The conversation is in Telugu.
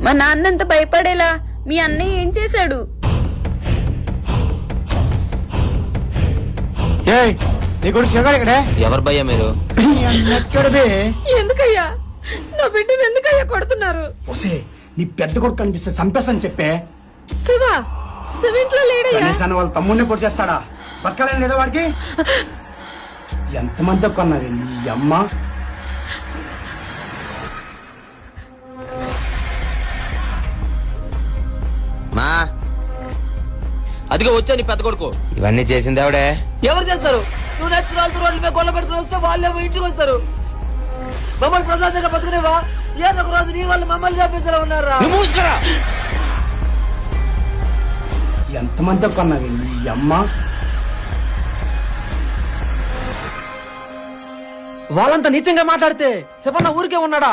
మా నాన్నంత భయపడేలా మీ అన్నయ్య ఏం చేశాడు? నీ కొడుకు శివగాడు ఇక్కడే. ఎవరు భయ్యా మీరు? ఎందుకయ్యా నా బిడ్డను ఎందుకయ్యా కొడుతున్నారు? నీ పెద్ద కొడుకు కనిపిస్తే చంపేస్తాను చెప్పే. శివ ఇంట్లో లేడయ్యా. వాళ్ళ తమ్ముడిని కొడు చేస్తాడా? బతకాలని లేదా వాడికి? ఎంతమంది కొన్నది నీ అమ్మ? మా అదిగో వచ్చా నీ పెద్ద కొడుకు. ఇవన్నీ చేసింది ఆవిడే. ఎవరు చేస్తారు? నువ్వు నచ్చిన వాళ్ళతో రోడ్ల మీద గొల్ల పెట్టుకుని వస్తే వాళ్ళేమో ఇంటికి వస్తారు. మమ్మల్ని ప్రశాంతంగా బతుకునేవా? ఏదో ఒక రోజు నీ వాళ్ళు మమ్మల్ని చంపేసేలా ఉన్నారా? ఎంతమంది కొన్నది నీ అమ్మ? వాళ్ళంతా నీచంగా మాట్లాడితే శివన్న ఊరికే ఉన్నాడా?